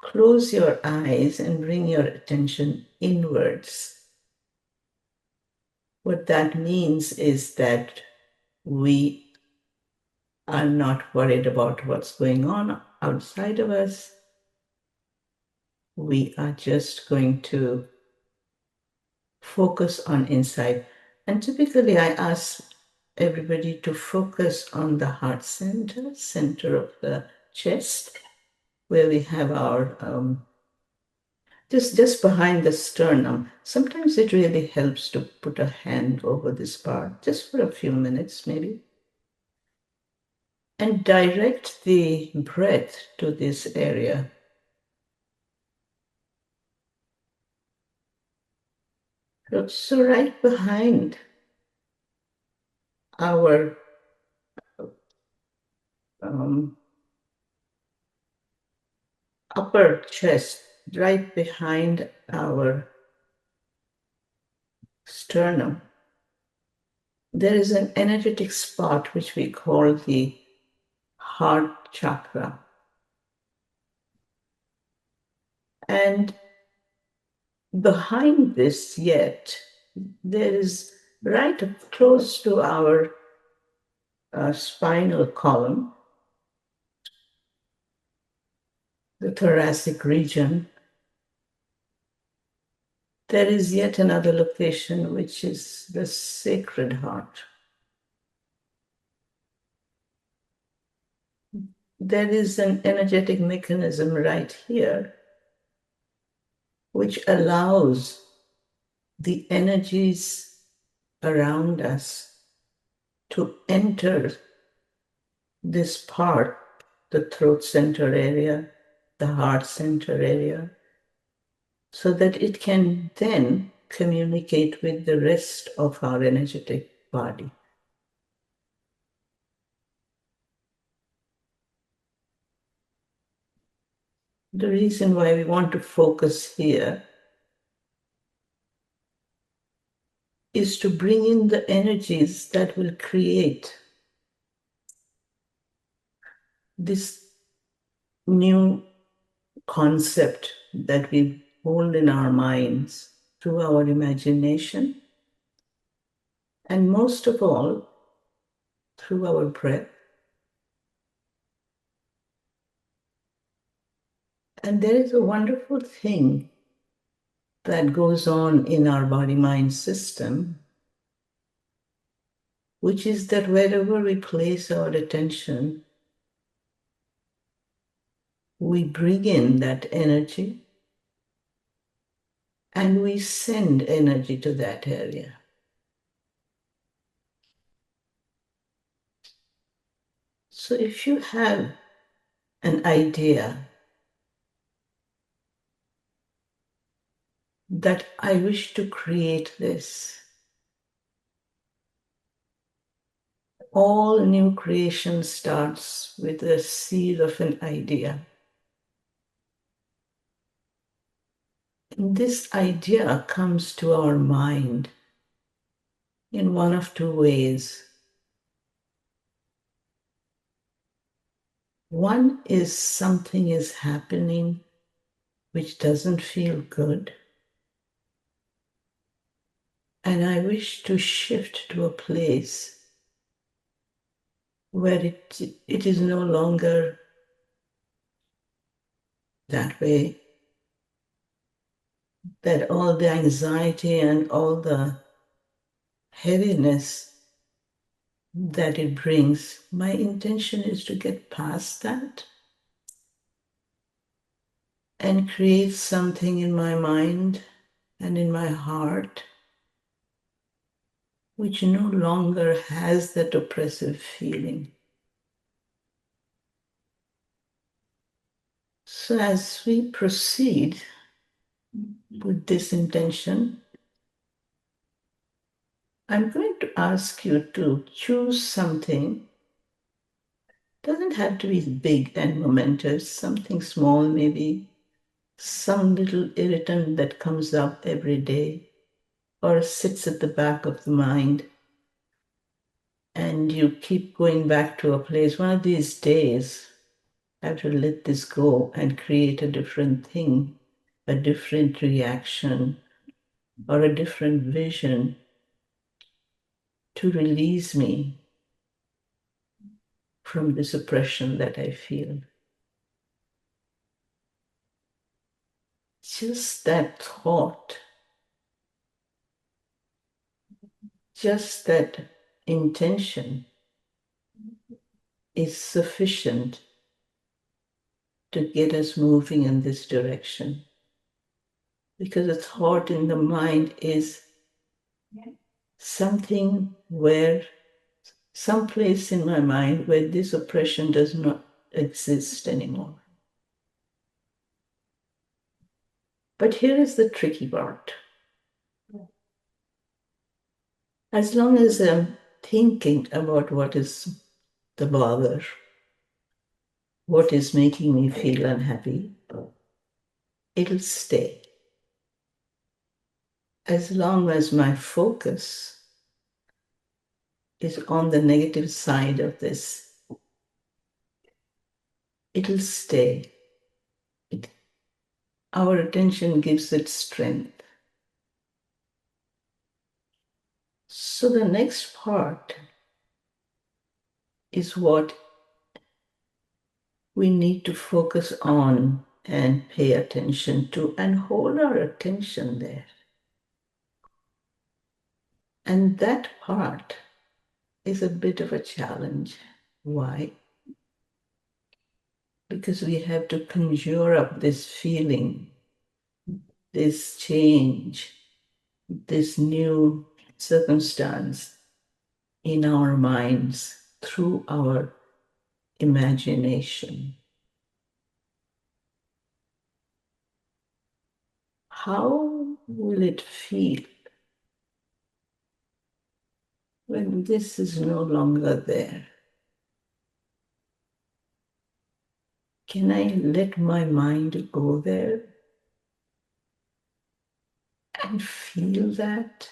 close your eyes and bring your attention inwards. What that means is that we are not worried about what's going on outside of us. We are just going to focus on inside. And typically, I ask everybody to focus on the heart center, center of the chest, where we have our just behind the sternum. Sometimes it really helps to put a hand over this part, just for a few minutes, maybe, and direct the breath to this area. So right behind our um, upper chest, right behind our sternum, there is an energetic spot which we call the heart chakra. And behind this, yet, there is right close to our spinal column, the thoracic region, there is yet another location which is the sacred heart. There is an energetic mechanism right here which allows the energies around us to enter this part, the throat center area, the heart center area, so that it can then communicate with the rest of our energetic body. The reason why we want to focus here is to bring in the energies that will create this new concept that we hold in our minds through our imagination, and most of all, through our breath. And there is a wonderful thing that goes on in our body-mind system, which is that wherever we place our attention, we bring in that energy and we send energy to that area. So if you have an idea that I wish to create this, all new creation starts with the seed of an idea. And this idea comes to our mind in one of two ways. One is something is happening which doesn't feel good, and I wish to shift to a place where it is no longer that way, that all the anxiety and all the heaviness that it brings, my intention is to get past that and create something in my mind and in my heart which no longer has that oppressive feeling. So as we proceed with this intention, I'm going to ask you to choose something. Doesn't have to be big and momentous, something small maybe, some little irritant that comes up every day or sits at the back of the mind. And you keep going back to a place. One of these days, I have to let this go and create a different thing, a different reaction, or a different vision to release me from this oppression that I feel. Just that thought, just that intention is sufficient to get us moving in this direction. Because a thought in the mind is something where, some place in my mind where this oppression does not exist anymore. But here is the tricky part. As long as I'm thinking about what is the bother, what is making me feel unhappy, it'll stay. As long as my focus is on the negative side of this, it'll stay. Our attention gives it strength. So the next part is what we need to focus on and pay attention to and hold our attention there. And that part is a bit of a challenge. Why? Because we have to conjure up this feeling, this change, this new circumstance in our minds through our imagination. How will it feel when this is no longer there? Can I let my mind go there and feel that?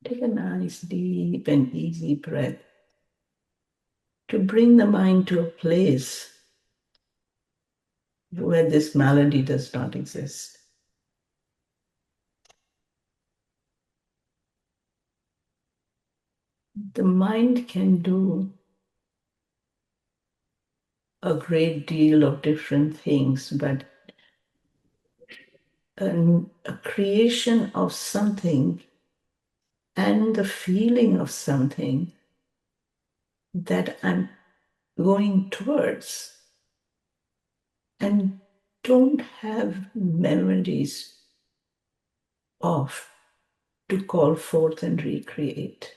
Take a nice, deep, and easy breath to bring the mind to a place where this malady does not exist. The mind can do a great deal of different things, but a creation of something and the feeling of something that I'm going towards and don't have memories of to call forth and recreate.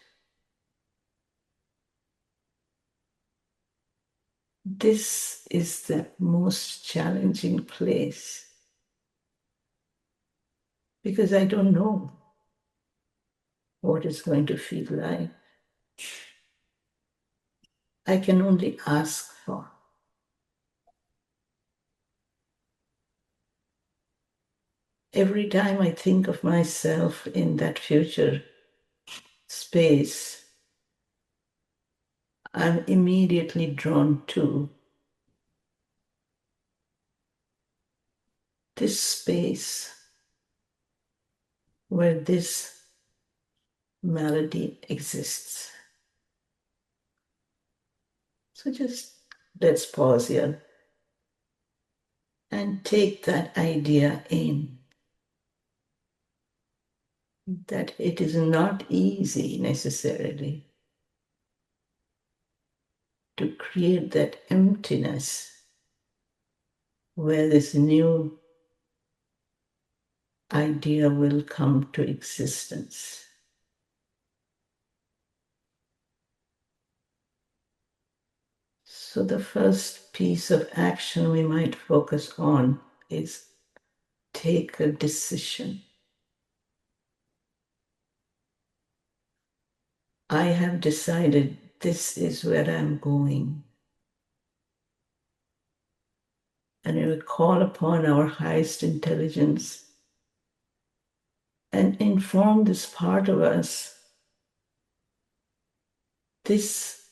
This is the most challenging place because I don't know what it's going to feel like. I can only ask for. Every time I think of myself in that future space, I'm immediately drawn to this space where this malady exists. So just let's pause here and take that idea in that it is not easy necessarily to create that emptiness where this new idea will come to existence. So the first piece of action we might focus on is take a decision. I have decided this is where I'm going. And we will call upon our highest intelligence and inform this part of us. This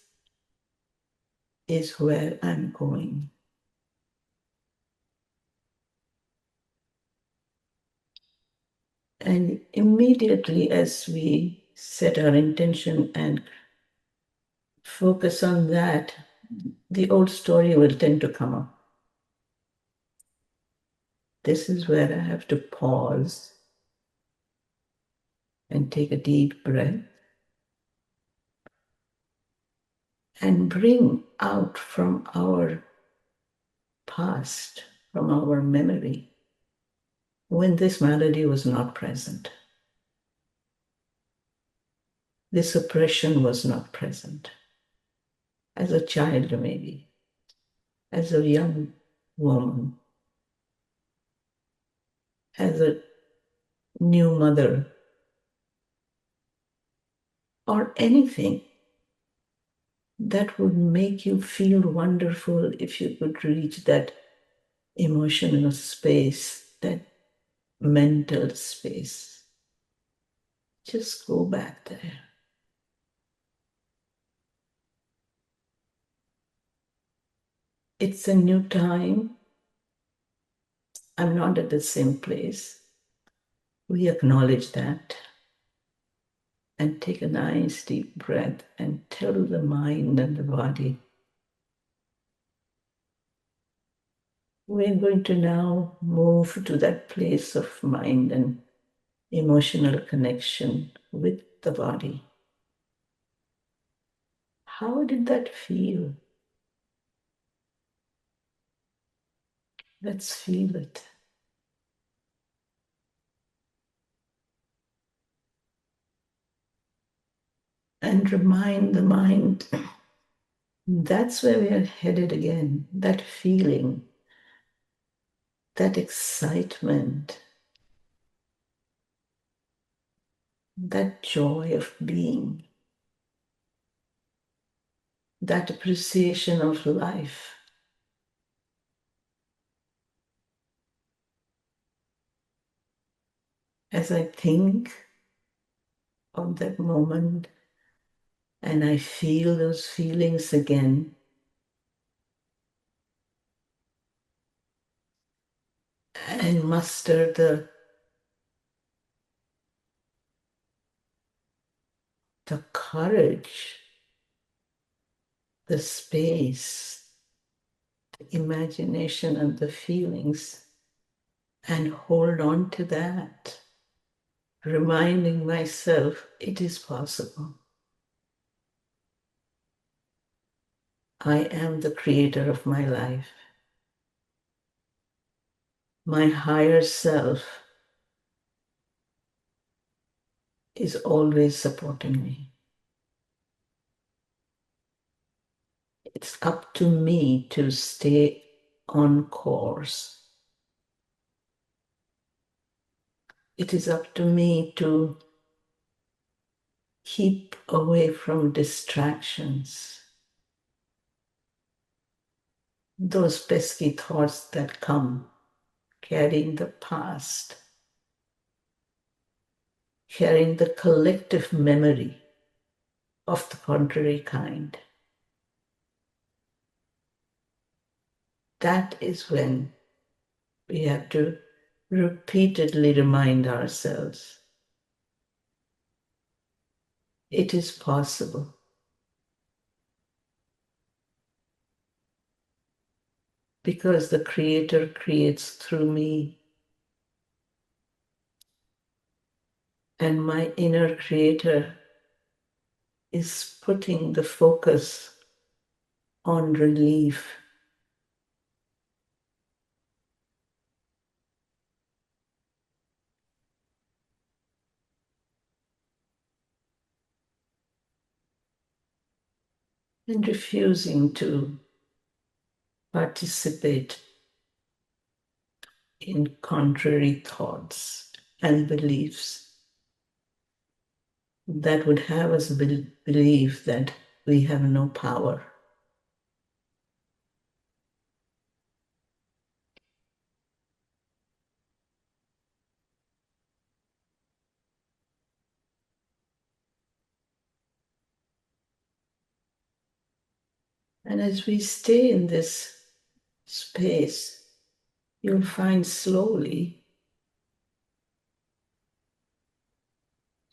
is where I'm going. And immediately as we set our intention and focus on that, the old story will tend to come up. This is where I have to pause and take a deep breath and bring out from our past, from our memory, when this malady was not present. This oppression was not present. As a child, maybe, as a young woman, as a new mother, or anything that would make you feel wonderful if you could reach that emotional space, that mental space. Just go back there. It's a new time. I'm not at the same place. We acknowledge that and take a nice deep breath and tell the mind and the body, we're going to now move to that place of mind and emotional connection with the body. How did that feel? Let's feel it. And remind the mind that's where we are headed again. That feeling, that excitement, that joy of being, that appreciation of life. As I think of that moment and I feel those feelings again, and muster the courage, the space, the imagination, and the feelings, and hold on to that, reminding myself it is possible. I am the creator of my life. My higher self is always supporting me. It's up to me to stay on course. It is up to me to keep away from distractions, those pesky thoughts that come, carrying the past, carrying the collective memory of the contrary kind. That is when we have to repeatedly remind ourselves it is possible. Because the Creator creates through me, and my inner Creator is putting the focus on relief. And refusing to participate in contrary thoughts and beliefs that would have us believe that we have no power. And as we stay in this space, you'll find slowly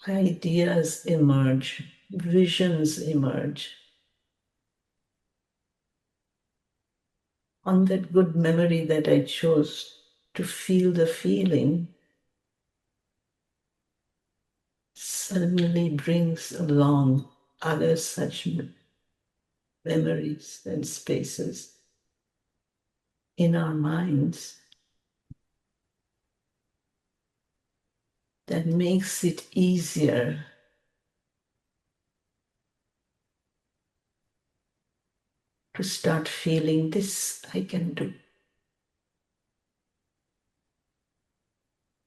ideas emerge, visions emerge. On that good memory that I chose to feel the feeling, suddenly brings along other such memories and spaces in our minds that makes it easier to start feeling this I can do.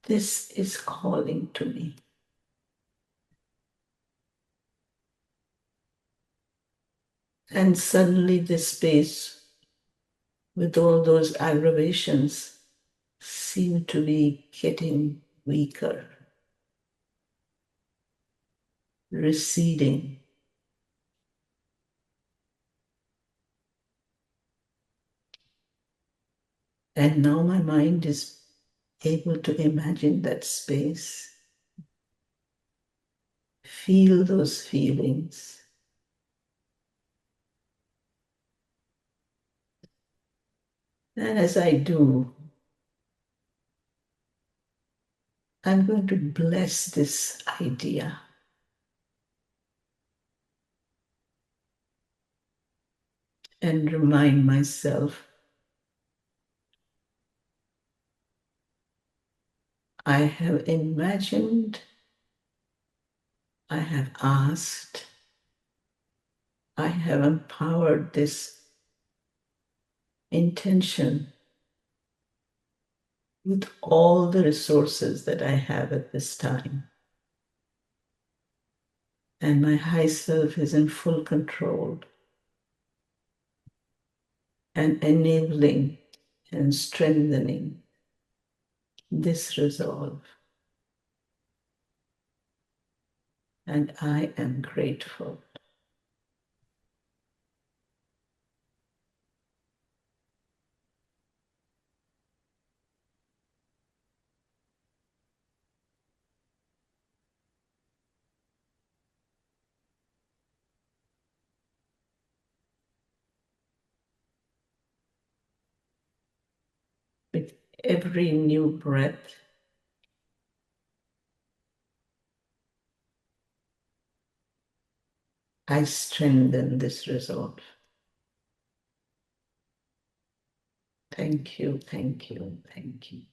This is calling to me. And suddenly, this space with all those aggravations seem to be getting weaker, receding. And now my mind is able to imagine that space, feel those feelings. And as I do, I'm going to bless this idea and remind myself I have imagined, I have asked, I have empowered this intention with all the resources that I have at this time. And my high self is in full control and enabling and strengthening this resolve. And I am grateful. With every new breath, I strengthen this resolve. Thank you, thank you, thank you.